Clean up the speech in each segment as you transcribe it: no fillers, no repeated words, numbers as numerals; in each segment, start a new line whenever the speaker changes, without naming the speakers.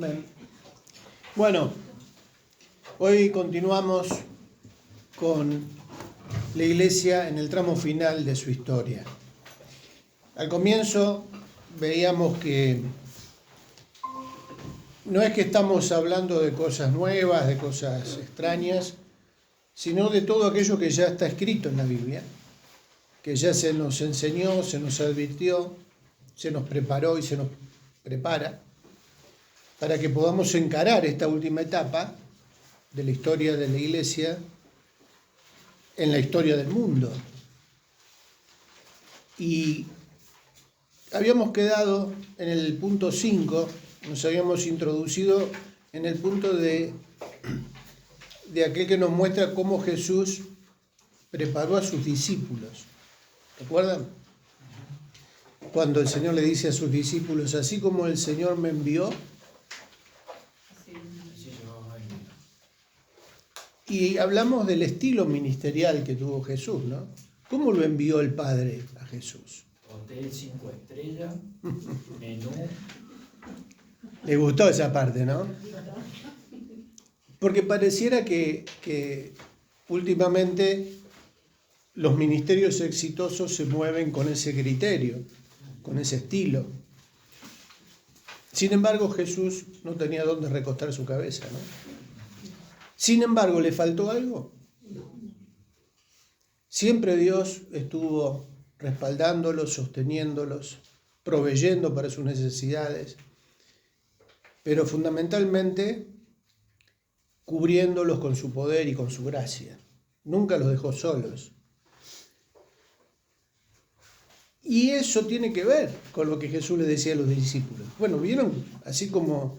Amén. Bueno, hoy continuamos con la Iglesia en el tramo final de su historia. Al comienzo veíamos que no es que estamos hablando de cosas nuevas, de cosas extrañas, sino de todo aquello que ya está escrito en la Biblia, que ya se nos enseñó, se nos advirtió, se nos preparó y se nos prepara para que podamos encarar esta última etapa de la historia de la Iglesia en la historia del mundo. Y habíamos quedado en el punto 5, nos habíamos introducido en el punto de aquel que nos muestra cómo Jesús preparó a sus discípulos. ¿Recuerdan? Cuando el Señor le dice a sus discípulos, así como el Señor me envió, y hablamos del estilo ministerial que tuvo Jesús, ¿no? ¿Cómo lo envió el Padre a Jesús?
Hotel 5 estrellas, menú.
Le gustó esa parte, ¿no? Porque pareciera que últimamente los ministerios exitosos se mueven con ese criterio, con ese estilo. Sin embargo, Jesús no tenía dónde recostar su cabeza, ¿no? Sin embargo, ¿le faltó algo? Siempre Dios estuvo respaldándolos, sosteniéndolos, proveyendo para sus necesidades, pero fundamentalmente cubriéndolos con su poder y con su gracia. Nunca los dejó solos. Y eso tiene que ver con lo que Jesús le decía a los discípulos. Bueno, ¿vieron? Así como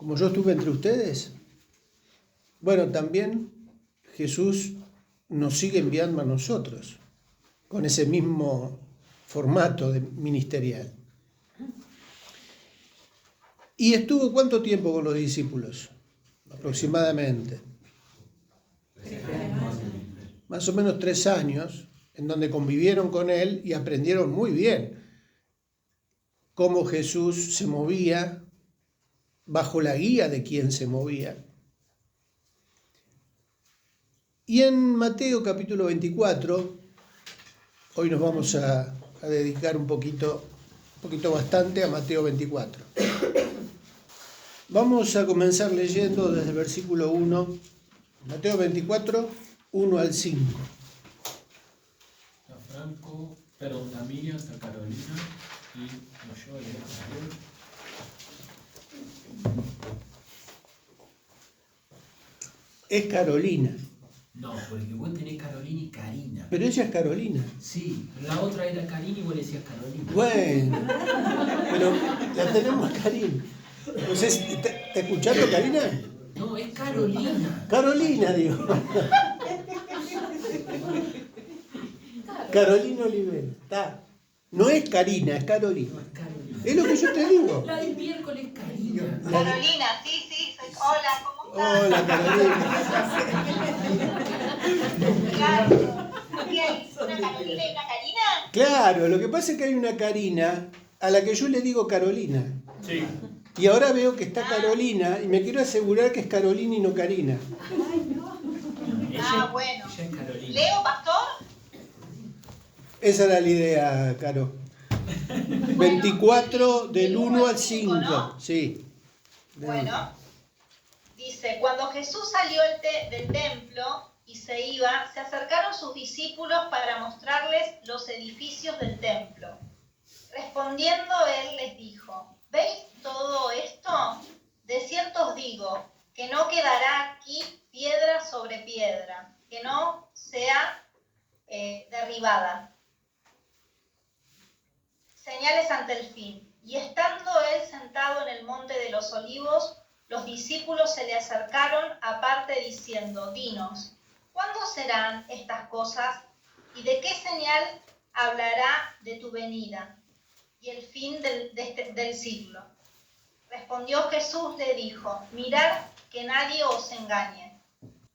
yo estuve entre ustedes. Bueno, también Jesús nos sigue enviando a nosotros con ese mismo formato ministerial. ¿Y estuvo cuánto tiempo con los discípulos? Aproximadamente. Más o menos 3 años, en donde convivieron con él y aprendieron muy bien cómo Jesús se movía, bajo la guía de quien se movía. Y en Mateo capítulo 24, hoy nos vamos a dedicar un poquito bastante a Mateo 24. Vamos a comenzar leyendo desde el versículo 1, Mateo 24, 1 al 5.
Está Franco, perdón, está Miriam, está Carolina y no yo,
Es Carolina.
No, porque vos tenés Carolina y Karina.
Pero ella es Carolina.
Sí, la otra era Karina y vos le decías Carolina.
Bueno, pero la tenemos Karina. Entonces, ¿está escuchando Karina?
No, es Carolina.
Carolina, digo. Carolina Olivera. Está. No es Karina, es Carolina.
No, es Carolina.
Es lo que yo te digo.
La del miércoles Karina.
Carolina, sí, soy. Hola, ¿cómo estás?
Hola, Carolina.
Claro. ¿Qué hay? ¿Una Carolina y una Karina?
Claro, lo que pasa es que hay una Karina a la que yo le digo Carolina.
Sí.
Y ahora veo que está Carolina y me quiero asegurar que es Carolina y no Karina.
Bueno.
Ella es Carolina.
¿Leo, pastor?
Esa era la idea, Caro. 24 del 1 al 5.
¿No?
Sí.
Bueno. Dice, cuando Jesús salió del templo y se iba, se acercaron sus discípulos para mostrarles los edificios del templo. Respondiendo él les dijo, ¿veis todo esto? De cierto os digo, que no quedará aquí piedra sobre piedra, que no sea derribada. Señales ante el fin. Y estando él sentado en el monte de los olivos, los discípulos se le acercaron aparte diciendo, dinos, ¿cuándo serán estas cosas? ¿Y de qué señal hablará de tu venida y el fin del siglo? Respondió Jesús, le dijo, mirad que nadie os engañe,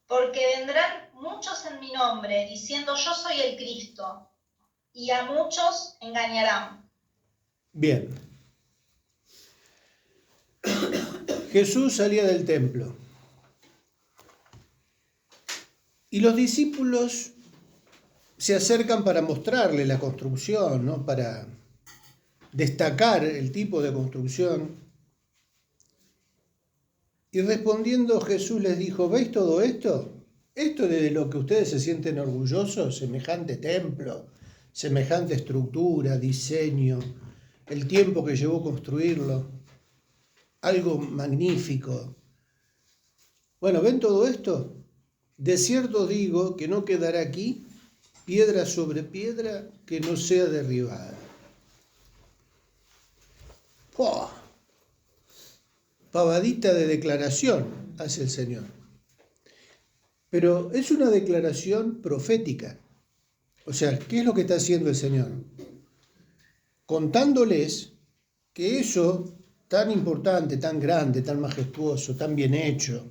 porque vendrán muchos en mi nombre, diciendo yo soy el Cristo, y a muchos engañarán.
Bien. Jesús salía del templo y los discípulos se acercan para mostrarle la construcción, ¿no? Para destacar el tipo de construcción. Y respondiendo Jesús les dijo, ¿veis todo esto? Esto de lo que ustedes se sienten orgullosos, semejante templo, semejante estructura, diseño, el tiempo que llevó construirlo, algo magnífico. Bueno, ¿ven todo esto? De cierto digo que no quedará aquí piedra sobre piedra que no sea derribada. ¡Oh! Pavadita de declaración hace el Señor. Pero es una declaración profética. O sea, ¿qué es lo que está haciendo el Señor? Contándoles que eso tan importante, tan grande, tan majestuoso, tan bien hecho,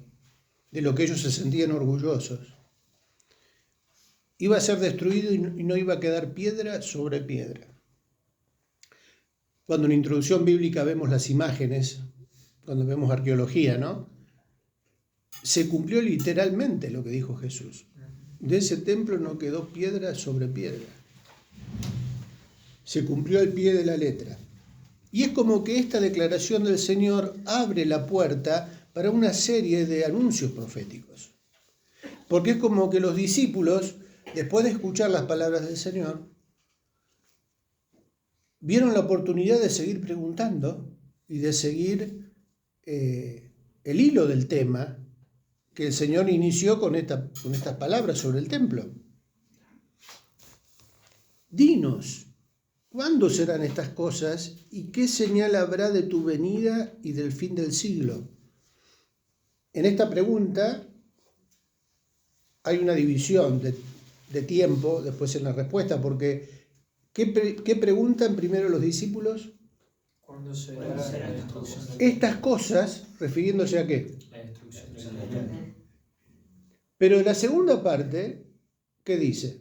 de lo que ellos se sentían orgullosos, iba a ser destruido y no iba a quedar piedra sobre piedra. Cuando en introducción bíblica vemos las imágenes, cuando vemos arqueología, ¿no? Se cumplió literalmente lo que dijo Jesús. De ese templo no quedó piedra sobre piedra. Se cumplió al pie de la letra. Y es como que esta declaración del Señor abre la puerta para una serie de anuncios proféticos. Porque es como que los discípulos, después de escuchar las palabras del Señor, vieron la oportunidad de seguir preguntando y de seguir el hilo del tema que el Señor inició con estas palabras sobre el templo. Dinos, ¿cuándo serán estas cosas y qué señal habrá de tu venida y del fin del siglo? En esta pregunta hay una división de tiempo después en la respuesta, porque ¿qué preguntan primero los discípulos?
¿Cuándo será la destrucción del
Estas cosas, refiriéndose a qué.
La destrucción del templo.
Pero en la segunda parte, ¿qué dice?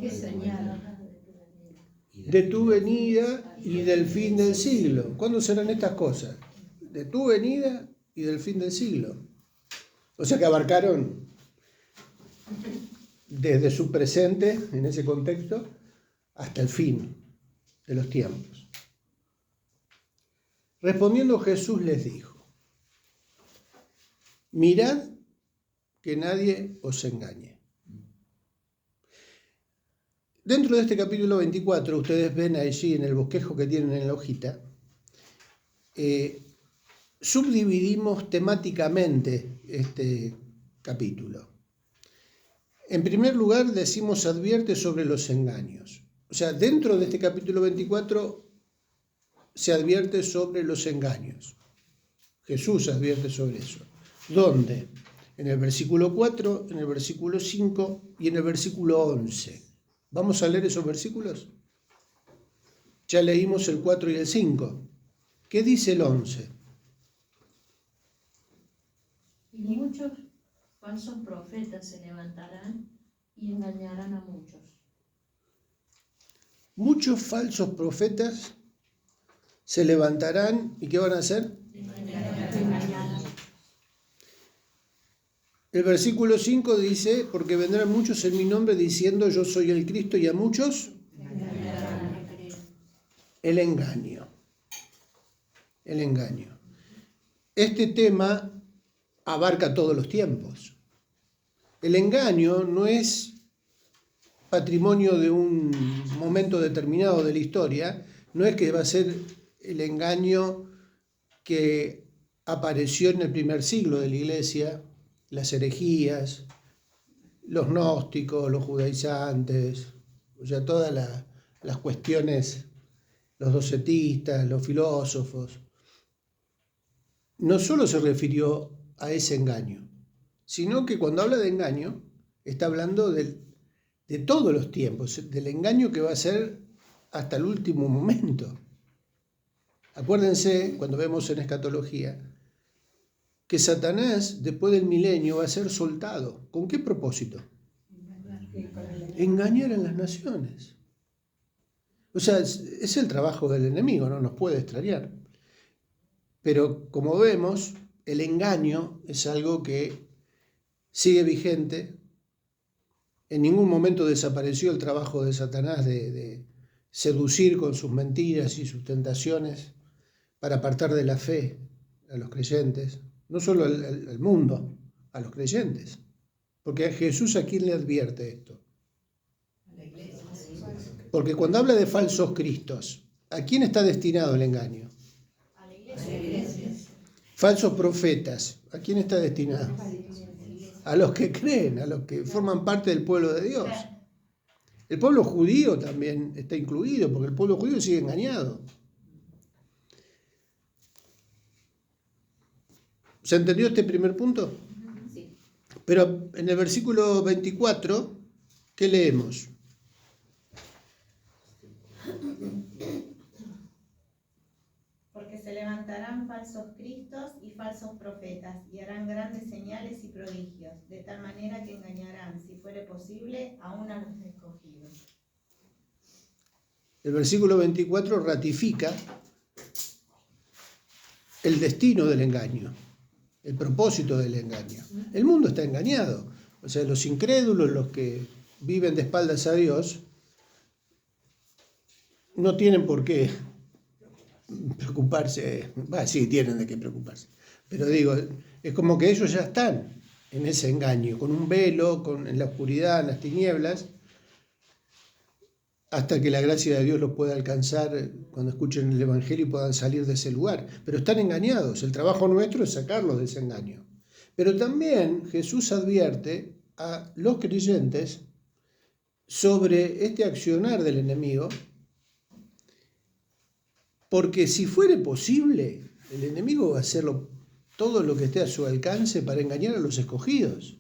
¿Qué señal?
De tu venida y del fin del siglo. ¿Cuándo serán estas cosas? De tu venida y del fin del siglo. O sea que abarcaron desde su presente, en ese contexto, hasta el fin de los tiempos. Respondiendo Jesús les dijo, mirad que nadie os engañe. Dentro de este capítulo 24, ustedes ven allí en el bosquejo que tienen en la hojita, subdividimos temáticamente este capítulo. En primer lugar, decimos advierte sobre los engaños. O sea, dentro de este capítulo 24 se advierte sobre los engaños. Jesús advierte sobre eso. ¿Dónde? En el versículo 4, en el versículo 5 y en el versículo 11. ¿Vamos a leer esos versículos? Ya leímos el 4 y el 5. ¿Qué dice el 11?
Y muchos falsos profetas se levantarán y engañarán a muchos.
Muchos falsos profetas se levantarán y ¿qué van a hacer?
Engañarán.
El versículo 5 dice, porque vendrán muchos en mi nombre diciendo yo soy el Cristo y a muchos
Engañarán.
el engaño. El engaño. Este tema abarca todos los tiempos. El engaño no es patrimonio de un momento determinado de la historia, no es que va a ser el engaño que apareció en el primer siglo de la Iglesia, las herejías, los gnósticos, los judaizantes, o sea, todas las cuestiones, los docetistas, los filósofos. No solo se refirió a ese engaño, sino que cuando habla de engaño, está hablando de todos los tiempos, del engaño que va a ser hasta el último momento. Acuérdense, cuando vemos en escatología, que Satanás, después del milenio, va a ser soltado. ¿Con qué propósito? Engañar a las naciones. O sea, es el trabajo del enemigo, no nos puede extrañar. Pero como vemos, el engaño es algo que sigue vigente. En ningún momento desapareció el trabajo de Satanás de seducir con sus mentiras y sus tentaciones para apartar de la fe a los creyentes, no solo al mundo, a los creyentes. Porque a Jesús, ¿a quién le advierte esto? Porque cuando habla de falsos cristos, ¿a quién está destinado el engaño?
A la iglesia.
Falsos profetas, ¿a quién está destinado? A los que creen, a los que forman parte del pueblo de Dios. El pueblo judío también está incluido, porque el pueblo judío sigue engañado. ¿Se entendió este primer punto?
Sí.
Pero en el versículo 24, ¿qué leemos?
Porque se levantarán falsos cristos y falsos profetas, y harán grandes señales y prodigios, de tal manera que engañarán, si fuere posible, aún a los escogidos.
El versículo 24 ratifica el destino del engaño, el propósito del engaño. El mundo está engañado. O sea, los incrédulos, los que viven de espaldas a Dios, no tienen por qué preocuparse. Sí, tienen de qué preocuparse. Pero digo, es como que ellos ya están en ese engaño, con un velo, en la oscuridad, en las tinieblas, hasta que la gracia de Dios los pueda alcanzar cuando escuchen el Evangelio y puedan salir de ese lugar. Pero están engañados. El trabajo nuestro es sacarlos de ese engaño. Pero también Jesús advierte a los creyentes sobre este accionar del enemigo, porque si fuere posible, el enemigo va a hacer todo lo que esté a su alcance para engañar a los escogidos.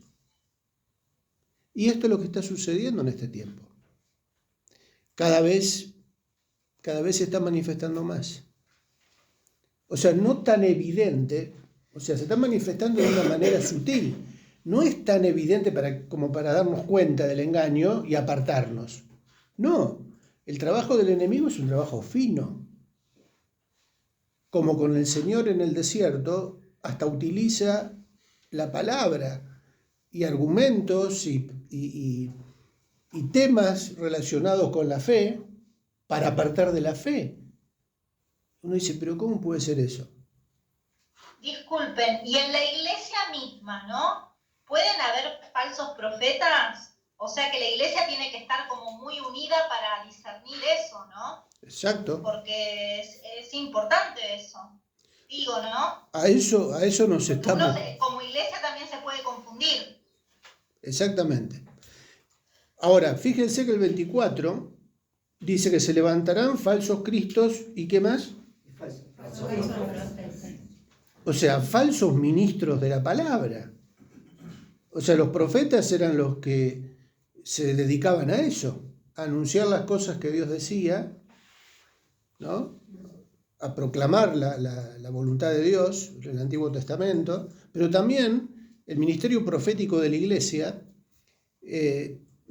Y esto es lo que está sucediendo en este tiempo. Cada vez se está manifestando más. O sea, no tan evidente, o sea, se está manifestando de una manera sutil. No es tan evidente como para darnos cuenta del engaño y apartarnos. No, el trabajo del enemigo es un trabajo fino. Como con el Señor en el desierto, hasta utiliza la palabra y argumentos y temas relacionados con la fe para apartar de la fe. Uno dice, pero ¿cómo puede ser eso?
Disculpen, y en la iglesia misma, ¿no? ¿Pueden haber falsos profetas? O sea que la iglesia tiene que estar como muy unida para discernir eso, ¿no?
Exacto.
Porque es importante eso. Digo, ¿no?
A eso nos estamos...
Como iglesia también se puede confundir.
Exactamente. Ahora, fíjense que el 24 dice que se levantarán falsos cristos y ¿qué más? O sea, falsos ministros de la palabra. O sea, los profetas eran los que se dedicaban a eso, a anunciar las cosas que Dios decía, ¿no? A proclamar la voluntad de Dios en el Antiguo Testamento, pero también el ministerio profético de la iglesia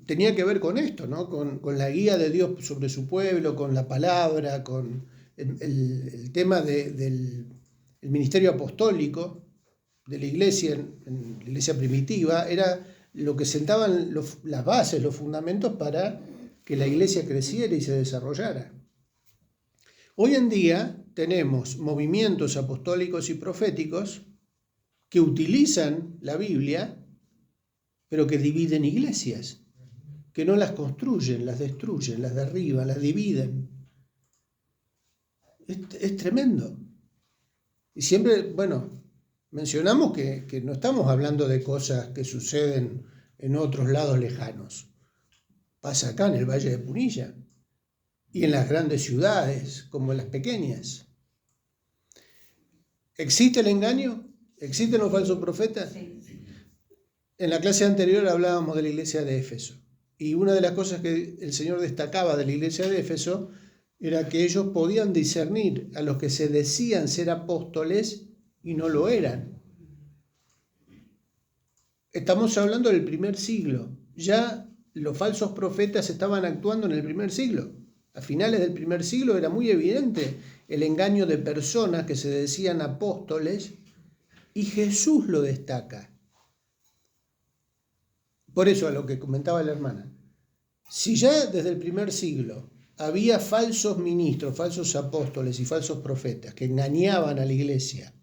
tenía que ver con esto, ¿no? Con la guía de Dios sobre su pueblo, con la palabra, con el tema del ministerio apostólico de la iglesia, en la iglesia primitiva, era lo que sentaban las bases, los fundamentos para que la iglesia creciera y se desarrollara. Hoy en día tenemos movimientos apostólicos y proféticos que utilizan la Biblia, pero que dividen iglesias, que no las construyen, las destruyen, las derriban, las dividen. Es tremendo. Y siempre, bueno, mencionamos que no estamos hablando de cosas que suceden en otros lados lejanos. Pasa acá en el Valle de Punilla y en las grandes ciudades como en las pequeñas. ¿Existe el engaño? ¿Existen los falsos profetas?
Sí.
En la clase anterior hablábamos de la iglesia de Éfeso. Y una de las cosas que el Señor destacaba de la iglesia de Éfeso era que ellos podían discernir a los que se decían ser apóstoles y no lo eran. Estamos hablando del primer siglo. Ya los falsos profetas estaban actuando en el primer siglo. A finales del primer siglo era muy evidente el engaño de personas que se decían apóstoles, y Jesús lo destaca. Por eso, a lo que comentaba la hermana, si ya desde el primer siglo había falsos ministros, falsos apóstoles y falsos profetas que engañaban a la iglesia,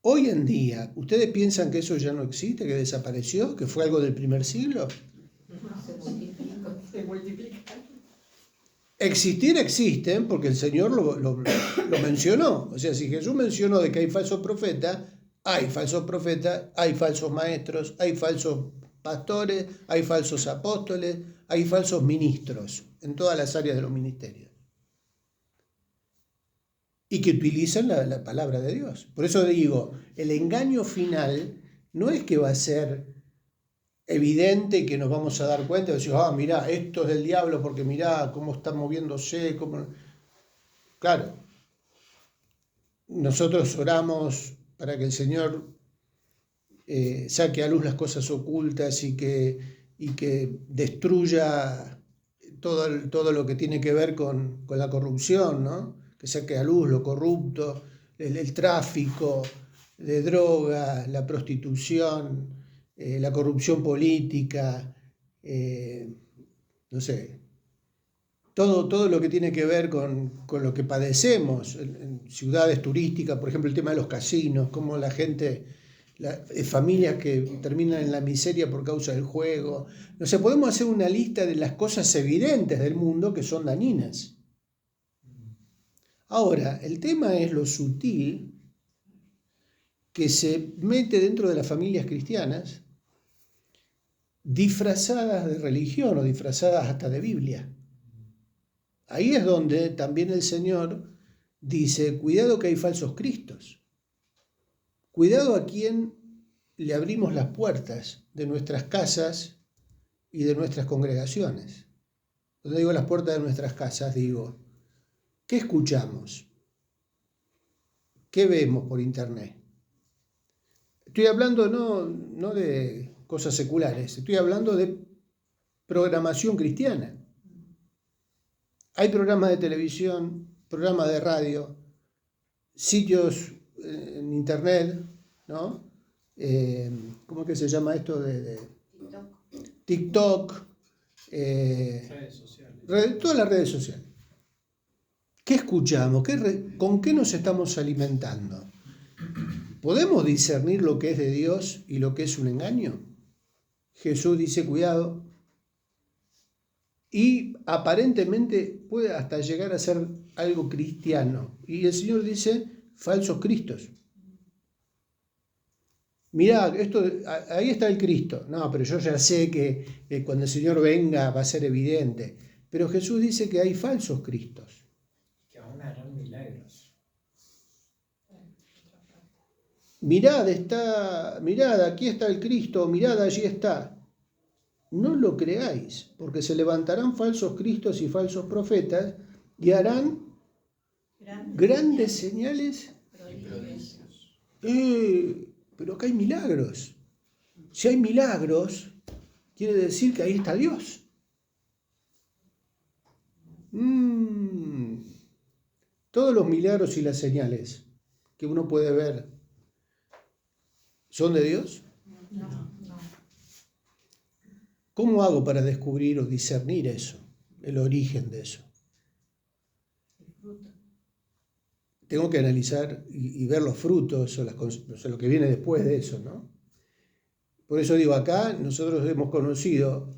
hoy en día, ¿ustedes piensan que eso ya no existe, que desapareció, que fue algo del primer siglo?
Se multiplican.
Existir existen porque el Señor lo mencionó. O sea, si Jesús mencionó de que hay falsos profetas, hay falsos maestros, hay falsos pastores, hay falsos apóstoles, hay falsos ministros en todas las áreas de los ministerios. Y que utilizan la palabra de Dios. Por eso digo, el engaño final no es que va a ser evidente que nos vamos a dar cuenta y decir, mirá, esto es del diablo porque mirá cómo está moviéndose. Claro, nosotros oramos para que el Señor saque a luz las cosas ocultas y que destruya todo lo que tiene que ver con la corrupción, ¿no? Que saque a luz lo corrupto, el tráfico de drogas, la prostitución, la corrupción política, no sé, todo lo que tiene que ver con lo que padecemos en ciudades turísticas, por ejemplo, el tema de los casinos, cómo la gente, familias que terminan en la miseria por causa del juego. No sé, podemos hacer una lista de las cosas evidentes del mundo que son dañinas. Ahora, el tema es lo sutil que se mete dentro de las familias cristianas, disfrazadas de religión o disfrazadas hasta de Biblia. Ahí es donde también el Señor dice, cuidado que hay falsos cristos. Cuidado a quien le abrimos las puertas de nuestras casas y de nuestras congregaciones. Cuando digo las puertas de nuestras casas, digo, ¿qué escuchamos? ¿Qué vemos por internet? Estoy hablando no de cosas seculares, estoy hablando de programación cristiana. Hay programas de televisión, programas de radio, sitios en internet, ¿no? ¿Cómo es que se llama esto? De TikTok,
Redes sociales.
todas las redes sociales. ¿Qué escuchamos? ¿Con qué nos estamos alimentando? ¿Podemos discernir lo que es de Dios y lo que es un engaño? Jesús dice, cuidado. Y aparentemente puede hasta llegar a ser algo cristiano. Y el Señor dice, falsos cristos. Mirá, ahí está el Cristo. No, pero yo ya sé que cuando el Señor venga va a ser evidente. Pero Jesús dice que hay falsos cristos.
Que aún harán milagros.
Mirad, aquí está el Cristo, mirad, allí está. No lo creáis, porque se levantarán falsos cristos y falsos profetas y harán grandes señales. Pero acá hay milagros. Si hay milagros, quiere decir que ahí está Dios. Todos los milagros y las señales que uno puede ver, ¿son de Dios?
No.
¿Cómo hago para descubrir o discernir eso, el origen de eso? Tengo que analizar y ver los frutos o lo que viene después de eso, ¿no? Por eso digo, acá nosotros hemos conocido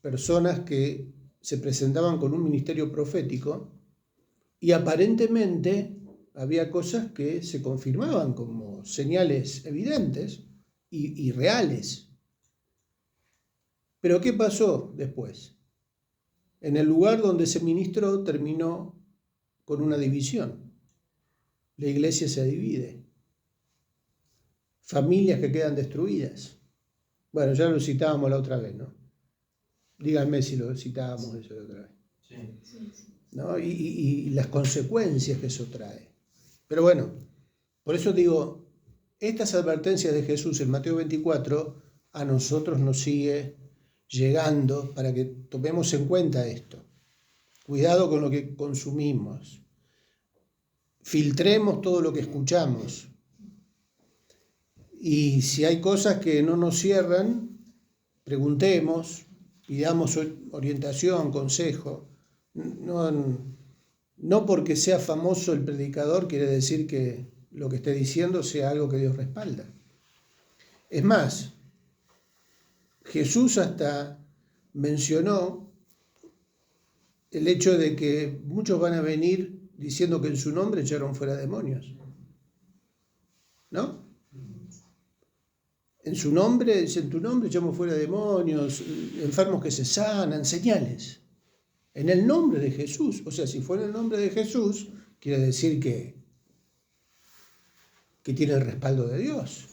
personas que se presentaban con un ministerio profético y aparentemente había cosas que se confirmaban como señales evidentes y reales. Pero ¿qué pasó después? En el lugar donde ese ministro terminó con una división. La iglesia se divide. Familias que quedan destruidas. Bueno, ya lo citábamos la otra vez, ¿no? Díganme si lo citábamos eso la otra vez.
Sí.
¿No? Y las consecuencias que eso trae. Pero bueno, por eso digo, estas advertencias de Jesús en Mateo 24 a nosotros nos sigue llegando para que tomemos en cuenta esto. Cuidado con lo que consumimos. filtremos todo lo que escuchamos. Y si hay cosas que no nos cierran, preguntemos, pidamos orientación, consejo. No porque sea famoso el predicador quiere decir que lo que esté diciendo sea algo que Dios respalda. Es más, Jesús hasta mencionó el hecho de que muchos van a venir diciendo que en su nombre echaron fuera demonios. ¿No? En su nombre, en tu nombre echamos fuera demonios, enfermos que se sanan, señales. En el nombre de Jesús. O sea, si fue en el nombre de Jesús, quiere decir que tiene el respaldo de Dios,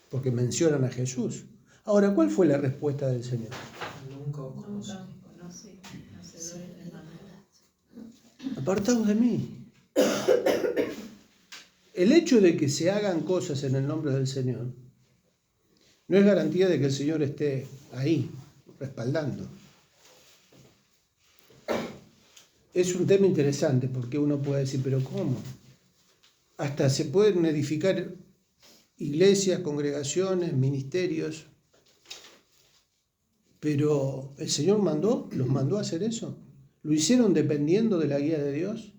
porque mencionan a Jesús. Ahora, ¿cuál fue la respuesta del Señor?
Nunca os conocí.
Nunca conocí, hacedores de maldad.
Apartaos de mí. El hecho de que se hagan cosas en el nombre del Señor no es garantía de que el Señor esté ahí, respaldando. Es un tema interesante porque uno puede decir, pero ¿cómo? Hasta se pueden edificar iglesias, congregaciones, ministerios, pero ¿el Señor los mandó a hacer eso? ¿Lo hicieron dependiendo de la guía de Dios?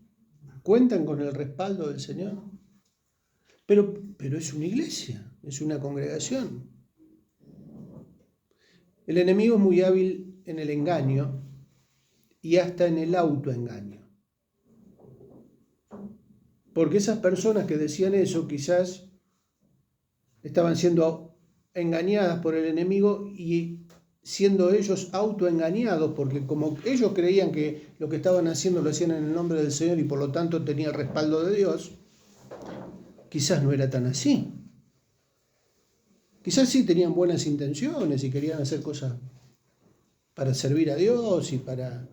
¿Cuentan con el respaldo del Señor? Pero es una iglesia, es una congregación. El enemigo es muy hábil en el engaño y hasta en el autoengaño. Porque esas personas que decían eso quizás estaban siendo engañadas por el enemigo y siendo ellos autoengañados, porque como ellos creían que lo que estaban haciendo lo hacían en el nombre del Señor y por lo tanto tenía el respaldo de Dios, quizás no era tan así. Quizás sí tenían buenas intenciones y querían hacer cosas para servir a Dios y para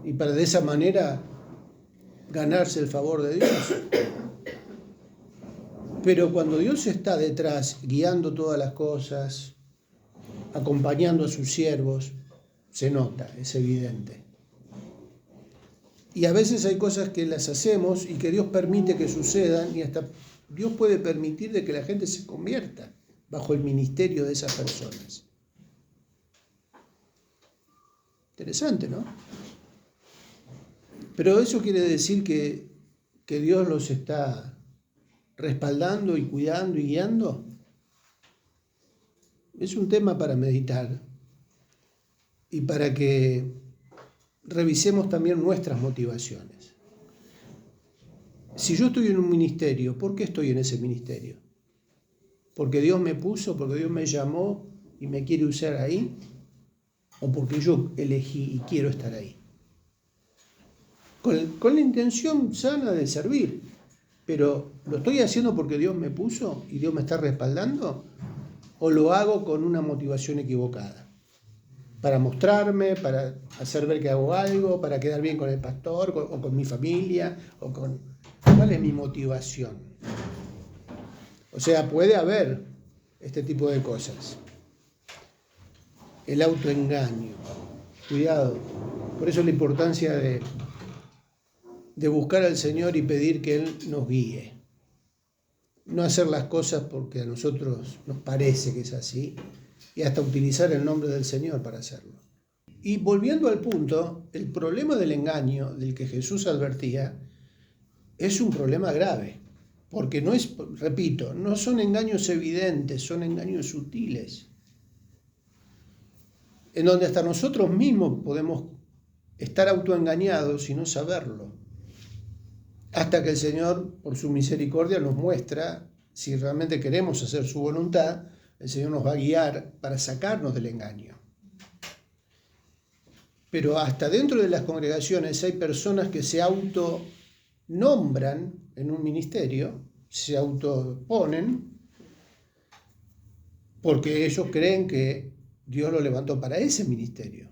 de esa manera ganarse el favor de Dios. Pero cuando Dios está detrás, guiando todas las cosas, acompañando a sus siervos, se nota, es evidente. Y a veces hay cosas que las hacemos y que Dios permite que sucedan y hasta Dios puede permitir de que la gente se convierta bajo el ministerio de esas personas. Interesante, ¿no? Pero eso quiere decir que Dios los está respaldando y cuidando y guiando. Es un tema para meditar y para que revisemos también nuestras motivaciones. Si yo estoy en un ministerio, ¿por qué estoy en ese ministerio? ¿Porque Dios me puso, porque Dios me llamó y me quiere usar ahí? ¿O porque yo elegí y quiero estar ahí? Con la intención sana de servir, pero ¿lo estoy haciendo porque Dios me puso y Dios me está respaldando? ¿O lo hago con una motivación equivocada? Para mostrarme, para hacer ver que hago algo, para quedar bien con el pastor o con mi familia, ¿cuál es mi motivación? O sea, puede haber este tipo de cosas. El autoengaño. Cuidado. Por eso la importancia de buscar al Señor y pedir que Él nos guíe. No hacer las cosas porque a nosotros nos parece que es así y hasta utilizar el nombre del Señor para hacerlo. Y volviendo al punto, el problema del engaño del que Jesús advertía es un problema grave. Porque no es, repito, no son engaños evidentes, son engaños sutiles. En donde hasta nosotros mismos podemos estar autoengañados y no saberlo. Hasta que el Señor, por su misericordia, nos muestra, si realmente queremos hacer su voluntad, el Señor nos va a guiar para sacarnos del engaño. Pero hasta dentro de las congregaciones hay personas que se autonombran en un ministerio, se autoponen, porque ellos creen que Dios lo levantó para ese ministerio.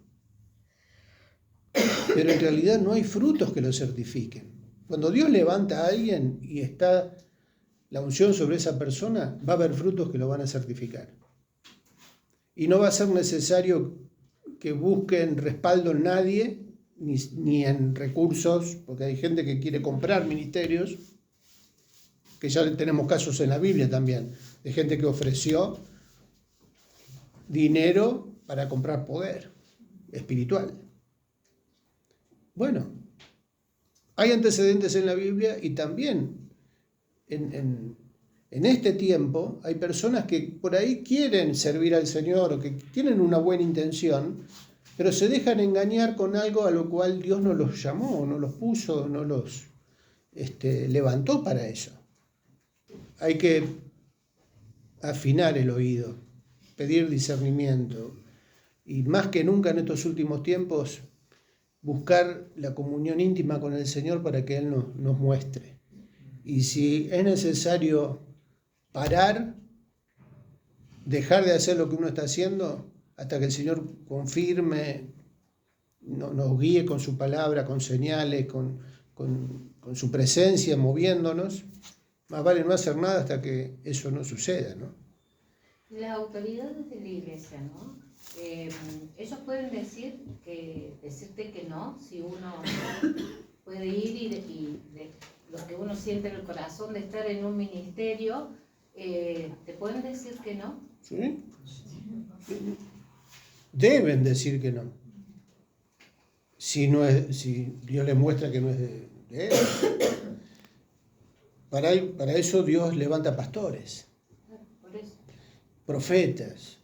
Pero en realidad no hay frutos que lo certifiquen. Cuando Dios levanta a alguien y está la unción sobre esa persona, va a haber frutos que lo van a certificar. Y no va a ser necesario que busquen respaldo en nadie, ni en recursos, porque hay gente que quiere comprar ministerios, que ya tenemos casos en la Biblia también, de gente que ofreció dinero para comprar poder espiritual. Bueno, hay antecedentes en la Biblia y también en este tiempo hay personas que por ahí quieren servir al Señor o que tienen una buena intención, pero se dejan engañar con algo a lo cual Dios no los llamó, no los puso, no los levantó para eso. Hay que afinar el oído, pedir discernimiento y más que nunca en estos últimos tiempos buscar la comunión íntima con el Señor para que Él nos muestre. Y si es necesario parar, dejar de hacer lo que uno está haciendo hasta que el Señor confirme, nos guíe con su palabra, con señales, con su presencia moviéndonos, más vale no hacer nada hasta que eso no suceda, ¿no?
Las autoridades de la iglesia, ¿no? Ellos pueden decirte que no, si uno puede ir y de lo que uno siente en el corazón de estar en un ministerio, ¿te pueden decir que no?
¿Sí? Deben decir que no. Si Dios les muestra que no es de Él. Para eso Dios levanta pastores,
Por eso.
profetas,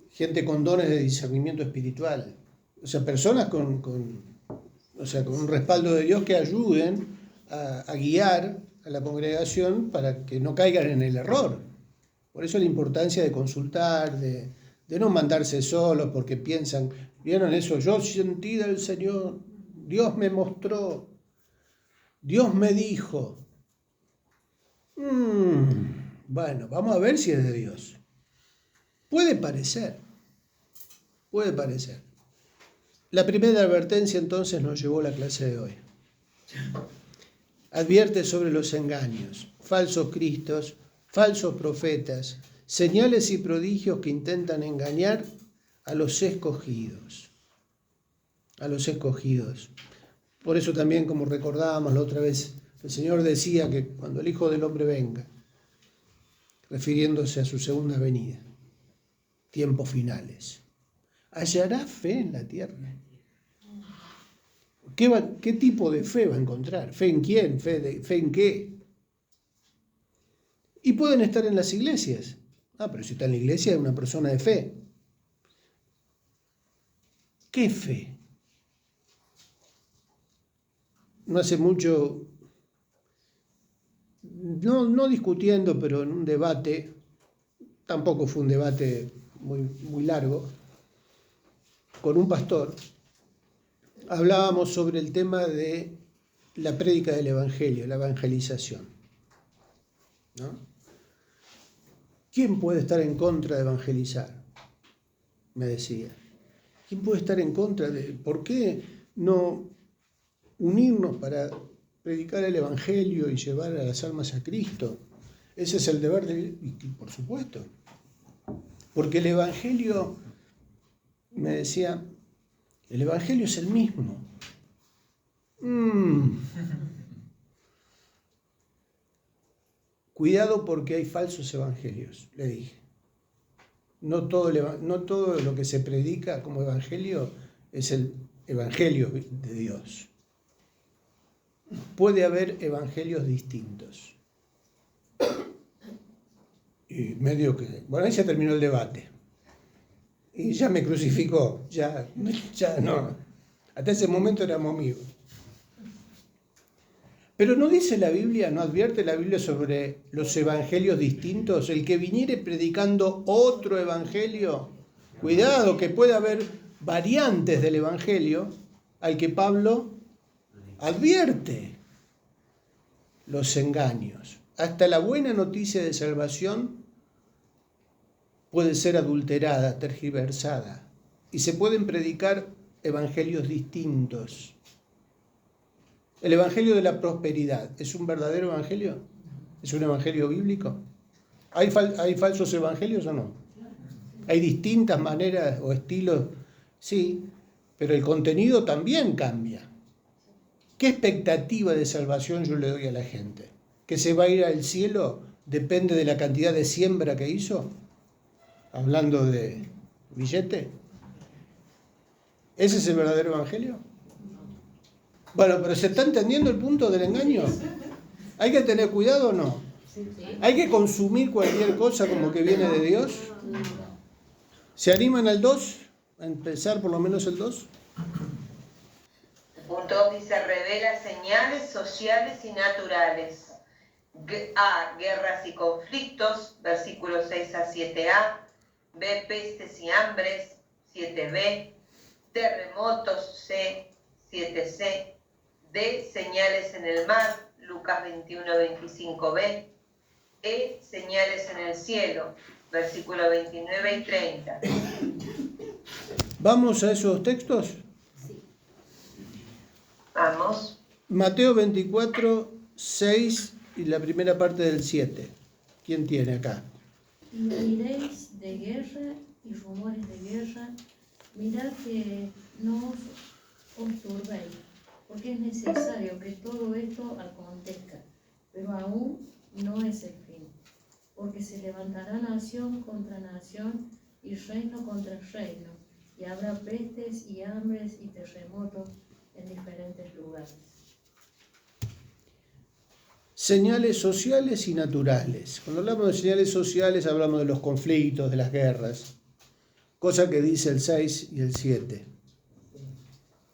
gente con dones de discernimiento espiritual. O sea, personas con un respaldo de Dios que ayuden a guiar a la congregación para que no caigan en el error. Por eso la importancia de consultar, de no mandarse solos porque piensan, ¿vieron eso? Yo sentí del Señor, Dios me mostró, Dios me dijo. Bueno, vamos a ver si es de Dios. Puede parecer. La primera advertencia entonces nos llevó a la clase de hoy. Advierte sobre los engaños, falsos cristos, falsos profetas, señales y prodigios que intentan engañar a los escogidos. A los escogidos. Por eso también, como recordábamos la otra vez, el Señor decía que cuando el Hijo del Hombre venga, refiriéndose a su segunda venida, tiempos finales, ¿hallará fe en la tierra? ¿Qué tipo de fe va a encontrar? ¿Fe en quién? ¿Fe en qué? Y pueden estar en las iglesias. Pero si está en la iglesia es una persona de fe. ¿Qué fe? No hace mucho, no discutiendo, pero en un debate, tampoco fue un debate muy largo, con un pastor, hablábamos sobre el tema de la prédica del Evangelio, la evangelización, ¿no? ¿Quién puede estar en contra de evangelizar? Me decía. ¿Quién puede estar en contra de...? ¿Por qué no unirnos para predicar el Evangelio y llevar a las almas a Cristo? Ese es el deber de... Y por supuesto. Porque el Evangelio, me decía, el Evangelio es el mismo. Cuidado porque hay falsos evangelios, le dije. No todo lo que se predica como evangelio es el evangelio de Dios. Puede haber evangelios distintos. Y medio que... Bueno, ahí se terminó el debate. Y ya me crucificó. Ya no. Hasta ese momento éramos amigos. Pero no dice la Biblia, no advierte la Biblia sobre los evangelios distintos. El que viniere predicando otro evangelio, cuidado que puede haber variantes del evangelio al que Pablo advierte los engaños. Hasta la buena noticia de salvación puede ser adulterada, tergiversada, y se pueden predicar evangelios distintos. ¿El evangelio de la prosperidad es un verdadero evangelio? ¿Es un evangelio bíblico? ¿Hay falsos evangelios o no? ¿Hay distintas maneras o estilos? Sí, pero el contenido también cambia. ¿Qué expectativa de salvación yo le doy a la gente? que se va a ir al cielo depende de la cantidad de siembra que hizo? Hablando de billete. ¿Ese es el verdadero evangelio? Bueno, pero ¿se está entendiendo el punto del engaño? ¿Hay que tener cuidado o no? ¿Hay que consumir cualquier cosa como que viene de Dios? ¿Se animan al 2? ¿A empezar por lo menos el 2?
Punto 2 dice, revela señales sociales y naturales. A, guerras y conflictos, versículos 6 a 7a. B, pestes y hambres, 7b. Terremotos, C, 7c. D, señales en el mar, Lucas 21, 25b. E, señales en el cielo, versículos 29 y 30.
¿Vamos a esos textos?
Sí.
Vamos.
Mateo 24, 6 y la primera parte del 7. ¿Quién tiene acá?
Y oiréis de guerra y rumores de guerra, mirad que no os turbéis, porque es necesario que todo esto acontezca, pero aún no es el fin, porque se levantará nación contra nación y reino contra reino, y habrá pestes y hambres y terremotos en diferentes lugares.
Señales sociales y naturales. Cuando hablamos de señales sociales hablamos de los conflictos, de las guerras, cosa que dice el 6 y el 7.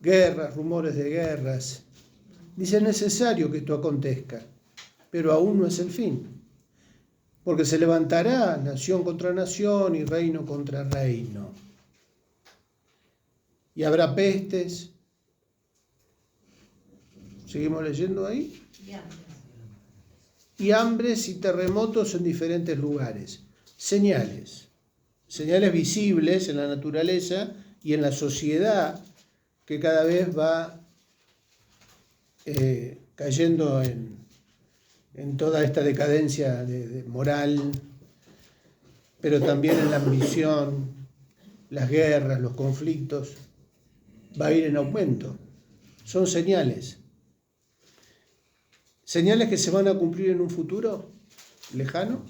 Guerras, rumores de guerras. Dice, es necesario que esto acontezca, pero aún no es el fin, porque se levantará nación contra nación y reino contra reino. Y habrá pestes. ¿Seguimos leyendo ahí? Y hambres y terremotos en diferentes lugares. Señales. Señales visibles en la naturaleza y en la sociedad que cada vez va cayendo en toda esta decadencia de moral, pero también en la ambición, las guerras, los conflictos, va a ir en aumento. Son señales. ¿Señales que se van a cumplir en un futuro lejano?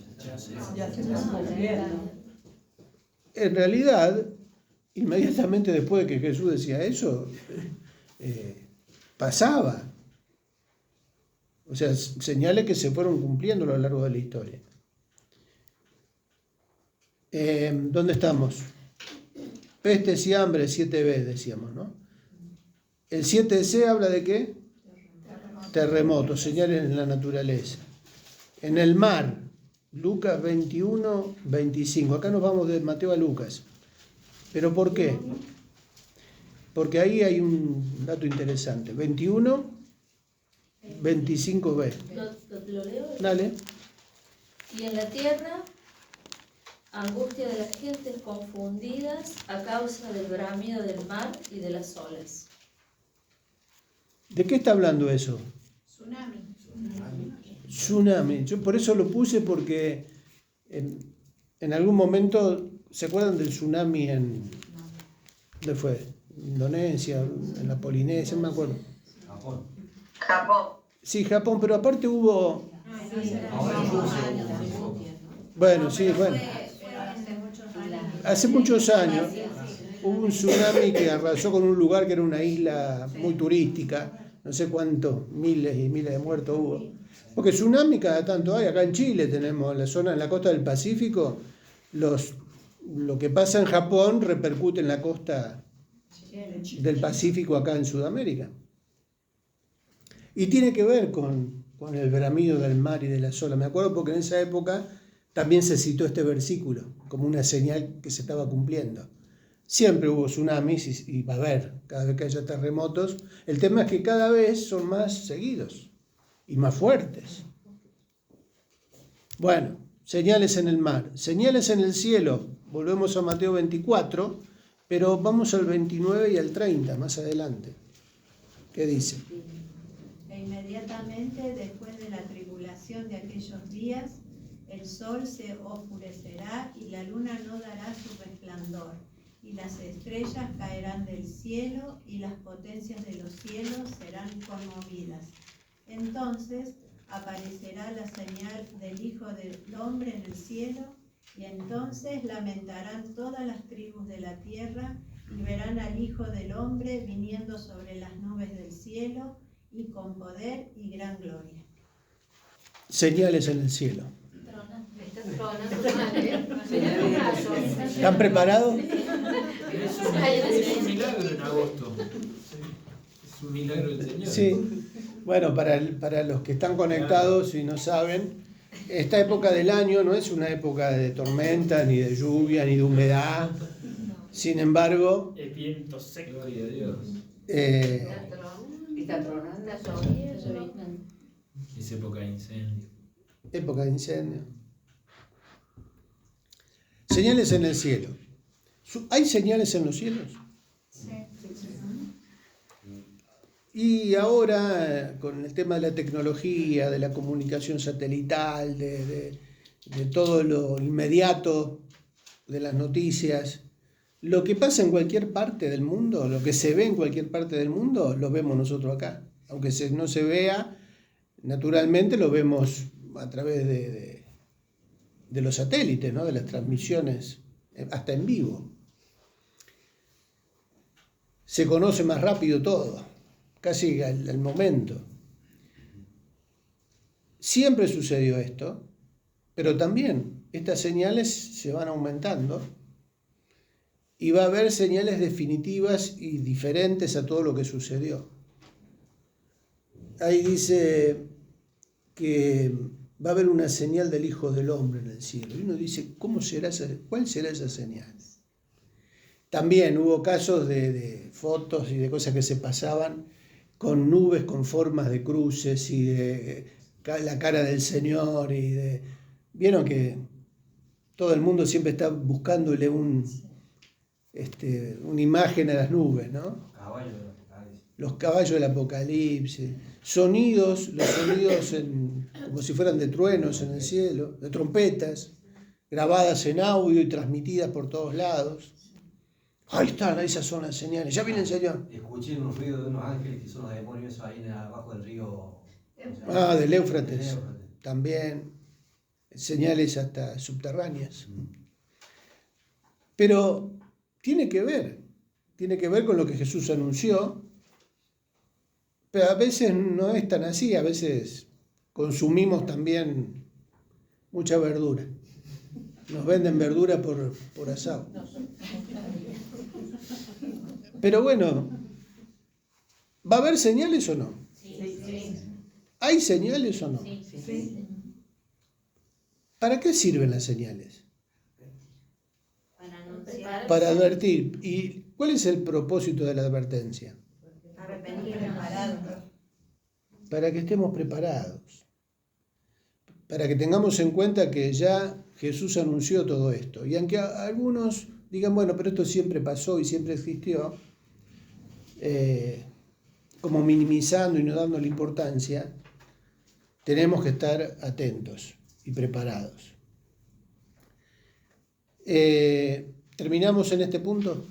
En realidad, inmediatamente después de que Jesús decía eso, pasaba. O sea, señales que se fueron cumpliendo a lo largo de la historia. ¿Dónde estamos? Pestes y hambre, 7b, decíamos, ¿no? El 7c habla de ¿qué? Terremotos, señales en la naturaleza. En el mar, Lucas 21, 25. Acá nos vamos de Mateo a Lucas. ¿Pero por qué? Porque ahí hay un dato interesante. 21, 25b.
¿Lo leo?
Dale.
Y en la tierra, angustia de las gentes confundidas a causa del bramido del mar y de las olas.
¿De qué está hablando eso? Tsunami. Yo por eso lo puse porque en algún momento, ¿se acuerdan del tsunami ¿dónde fue? Indonesia, en la Polinesia, no me acuerdo.
Japón.
Sí, Japón, pero aparte hubo... Bueno, sí, bueno. Hace muchos años hubo un tsunami que arrasó con un lugar que era una isla muy turística. No sé cuántos miles y miles de muertos hubo. Porque tsunami cada tanto hay. Acá en Chile tenemos en la costa del Pacífico, lo que pasa en Japón repercute en la costa del Pacífico acá en Sudamérica. Y tiene que ver con el bramido del mar y de las olas. Me acuerdo porque en esa época también se citó este versículo como una señal que se estaba cumpliendo. Siempre hubo tsunamis y va a haber, cada vez que haya terremotos. El tema es que cada vez son más seguidos y más fuertes. Bueno, señales en el mar, señales en el cielo. Volvemos a Mateo 24, pero vamos al 29 y al 30, más adelante. ¿Qué dice?
E inmediatamente después de la tribulación de aquellos días, el sol se oscurecerá y la luna no dará su resplandor, y las estrellas caerán del cielo y las potencias de los cielos serán conmovidas. Entonces aparecerá la señal del Hijo del Hombre en el cielo, y entonces lamentarán todas las tribus de la tierra, y verán al Hijo del Hombre viniendo sobre las nubes del cielo, y con poder y gran gloria.
Señales en el cielo.
Está tronando mal, ¿eh? Mirá los rayos.
¿Están preparados?
Es un milagro en agosto. Es un milagro del Señor.
Sí. Bueno, para los que están conectados y no saben, esta época del año no es una época de tormenta, ni de lluvia, ni de humedad. Sin embargo,
Es viento seco.
Gloria a Dios.
Está tronando, está lloviendo.
Es época de incendio.
época de incendio. Señales en el cielo. ¿Hay señales en los cielos?
Sí.
Y ahora, con el tema de la tecnología, de la comunicación satelital, de todo lo inmediato de las noticias, lo que pasa en cualquier parte del mundo, lo que se ve en cualquier parte del mundo, lo vemos nosotros acá. Aunque no se vea, naturalmente lo vemos a través de los satélites, ¿no? De las transmisiones, hasta en vivo. Se conoce más rápido todo. Casi al momento. Siempre sucedió esto, pero también estas señales se van aumentando y va a haber señales definitivas y diferentes a todo lo que sucedió. Ahí dice que va a haber una señal del Hijo del Hombre en el cielo. Y uno dice, ¿cuál será esa señal? También hubo casos de fotos y de cosas que se pasaban con nubes con formas de cruces y de la cara del Señor vieron que todo el mundo siempre está buscándole una imagen a las nubes, ¿no? Los caballos del Apocalipsis, los sonidos como si fueran de truenos en el cielo, de trompetas, grabadas en audio y transmitidas por todos lados. Ahí están, esas son las señales. Ya viene el Señor.
Escuché unos ruidos de unos ángeles que son los demonios ahí abajo del río.
Del Éufrates. También. Señales hasta subterráneas. Pero tiene que ver con lo que Jesús anunció, pero a veces no es tan así, a veces consumimos también mucha verdura. Nos venden verdura por asado. Pero bueno, ¿va a haber señales o no?
Sí.
¿Hay señales o no?
Sí.
Sí.
¿Para qué sirven las señales?
Para anunciar.
Para advertir. ¿Y cuál es el propósito de la advertencia?
Para venir preparados.
Para que estemos preparados. Para que tengamos en cuenta que ya Jesús anunció todo esto. Y aunque algunos digan, bueno, pero esto siempre pasó y siempre existió, como minimizando y no dándole importancia, tenemos que estar atentos y preparados. ¿Terminamos en este punto?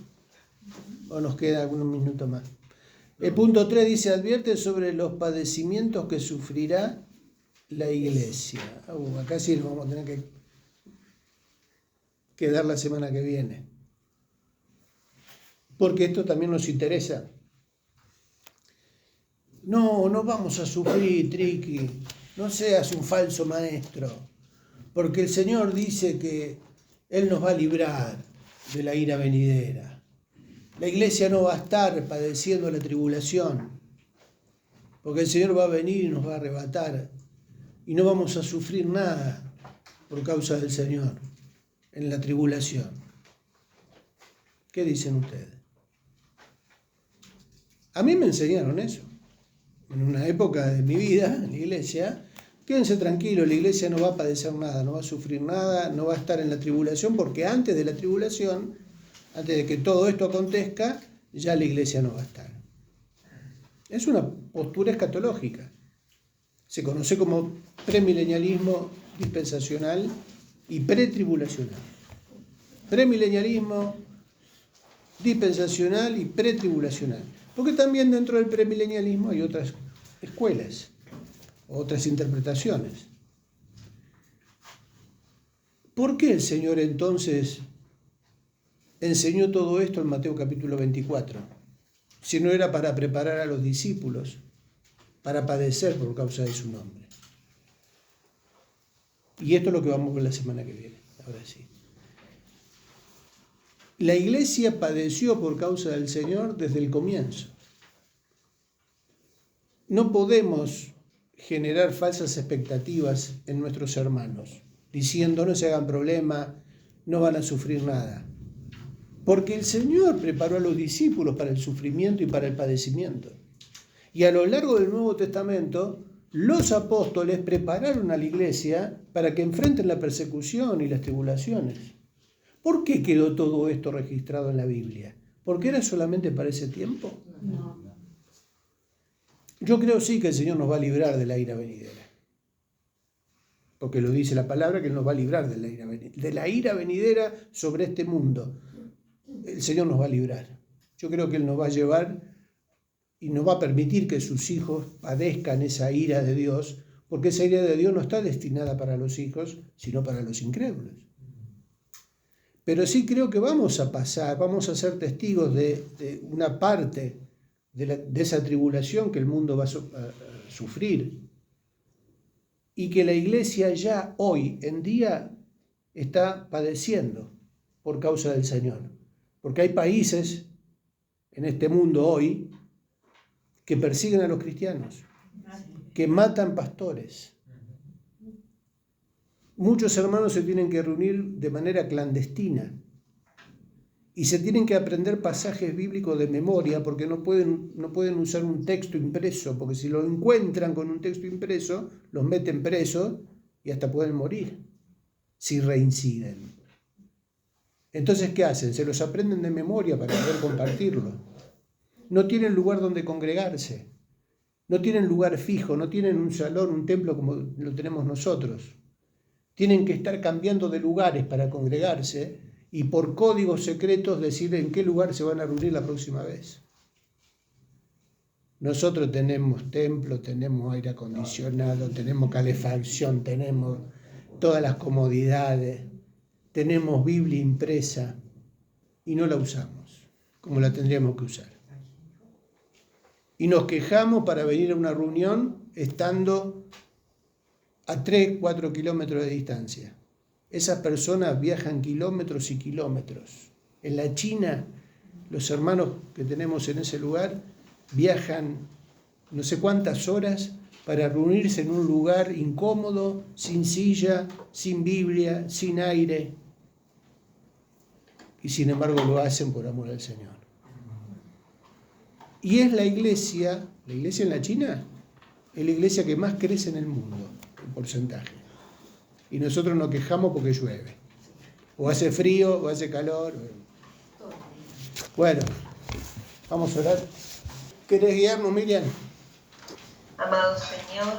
¿O nos queda algunos minutos más? El punto 3 dice, advierte sobre los padecimientos que sufrirá la iglesia. Acá sí nos vamos a tener que quedar la semana que viene. Porque esto también nos interesa. No vamos a sufrir, Triqui. No seas un falso maestro. Porque el Señor dice que Él nos va a librar de la ira venidera. La iglesia no va a estar padeciendo la tribulación. Porque el Señor va a venir y nos va a arrebatar. Y no vamos a sufrir nada por causa del Señor en la tribulación. ¿Qué dicen ustedes? A mí me enseñaron eso. En una época de mi vida, en la iglesia, quédense tranquilos, la iglesia no va a padecer nada, no va a sufrir nada, no va a estar en la tribulación, porque antes de la tribulación, antes de que todo esto acontezca, ya la iglesia no va a estar. Es una postura escatológica. Se conoce como premilenialismo dispensacional y pretribulacional. Premilenialismo dispensacional y pretribulacional. Porque también dentro del premilenialismo hay otras escuelas otras interpretaciones. ¿Por qué el Señor entonces enseñó todo esto en Mateo capítulo 24? Si no era para preparar a los discípulos para padecer por causa de su nombre. Y esto es lo que vamos a ver la semana que viene. Ahora sí. La iglesia padeció por causa del Señor desde el comienzo. No podemos generar falsas expectativas en nuestros hermanos, diciendo no se hagan problema, no van a sufrir nada. Porque el Señor preparó a los discípulos para el sufrimiento y para el padecimiento. Y a lo largo del Nuevo Testamento, los apóstoles prepararon a la iglesia para que enfrenten la persecución y las tribulaciones. ¿Por qué quedó todo esto registrado en la Biblia? ¿Porque era solamente para ese tiempo?
No.
Yo creo sí que el Señor nos va a librar de la ira venidera. Porque lo dice la palabra que Él nos va a librar de la ira venidera sobre este mundo. El Señor nos va a librar. Yo creo que Él nos va a llevar y nos va a permitir que sus hijos padezcan esa ira de Dios, porque esa ira de Dios no está destinada para los hijos, sino para los incrédulos. Pero sí creo que vamos a ser testigos de una parte de esa tribulación que el mundo va a sufrir, y que la iglesia ya hoy en día está padeciendo por causa del Señor. Porque hay países en este mundo hoy que persiguen a los cristianos, que matan pastores. Muchos hermanos se tienen que reunir de manera clandestina y se tienen que aprender pasajes bíblicos de memoria porque no pueden usar un texto impreso, porque si lo encuentran con un texto impreso, los meten presos y hasta pueden morir si reinciden. Entonces, ¿qué hacen? Se los aprenden de memoria para poder compartirlo. No tienen lugar donde congregarse, no tienen lugar fijo, no tienen un salón, un templo como lo tenemos nosotros. Tienen que estar cambiando de lugares para congregarse y por códigos secretos decir en qué lugar se van a reunir la próxima vez. Nosotros tenemos templo, tenemos aire acondicionado, tenemos calefacción, tenemos todas las comodidades, tenemos Biblia impresa y no la usamos como la tendríamos que usar. Y nos quejamos para venir a una reunión estando a 3, 4 kilómetros de distancia. Esas personas viajan kilómetros y kilómetros. En la China, los hermanos que tenemos en ese lugar viajan no sé cuántas horas para reunirse en un lugar incómodo, sin silla, sin Biblia, sin aire. Y sin embargo lo hacen por amor al Señor. Y es la iglesia en la China, es la iglesia que más crece en el mundo, en porcentaje. Y nosotros nos quejamos porque llueve. O hace frío, o hace calor. Bueno, vamos a orar. ¿Querés guiarnos, Miriam?
Amado Señor,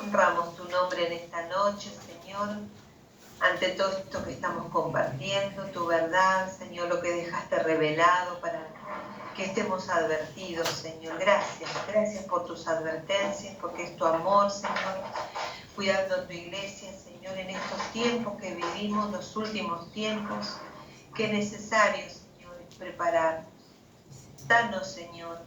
honramos tu nombre en esta noche, Señor, ante todo esto que estamos compartiendo, tu verdad, Señor, lo que dejaste revelado para que estemos advertidos, Señor. Gracias por tus advertencias, porque es tu amor, Señor, cuidando a tu iglesia, Señor, en estos tiempos que vivimos, los últimos tiempos, que es necesario, Señor, prepararnos. Danos, Señor,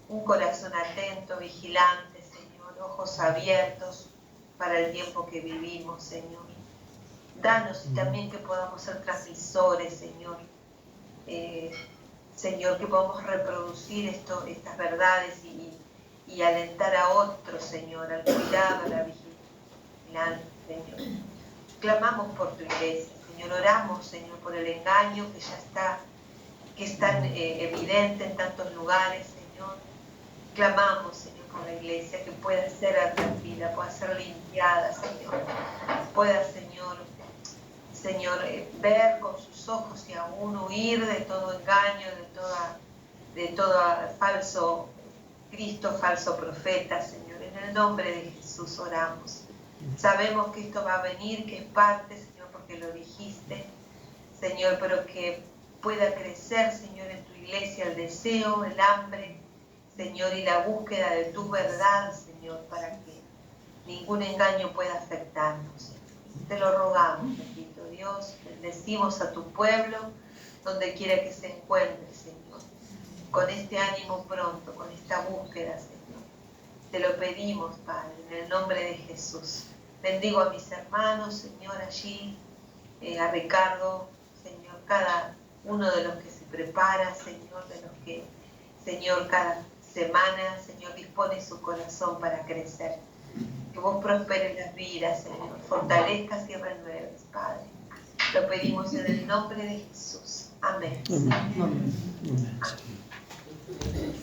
un corazón atento, vigilante, Señor, ojos abiertos para el tiempo que vivimos, Señor. Danos y también que podamos ser transmisores, Señor. Señor, que podamos reproducir estas verdades y alentar a otros, Señor, al cuidado, a la vigilancia, Señor. Clamamos por tu iglesia, Señor. Oramos, Señor, por el engaño que es tan evidente en tantos lugares, Señor. Clamamos, Señor, por la iglesia, que pueda ser advertida, pueda ser limpiada, Señor. Pueda, Señor, ver con sus ojos y aún huir de todo engaño, de todo falso Cristo, falso profeta, Señor. En el nombre de Jesús oramos. Sabemos que esto va a venir, que es parte, Señor, porque lo dijiste, Señor, pero que pueda crecer, Señor, en tu iglesia el deseo, el hambre, Señor, y la búsqueda de tu verdad, Señor, para que ningún engaño pueda afectarnos. Te lo rogamos, bendito Dios, bendecimos a tu pueblo, donde quiera que se encuentre, Señor, con este ánimo pronto, con esta búsqueda, Señor. Te lo pedimos, Padre, en el nombre de Jesús. Bendigo a mis hermanos, Señor, allí, a Ricardo, Señor, cada uno de los que se prepara, Señor, de los que, Señor, cada semana, Señor, dispone su corazón para crecer. Que vos prosperes las vidas, Señor, fortalezcas y renueves, Padre. Lo pedimos en el nombre de Jesús. Amén.
Amén. Amén.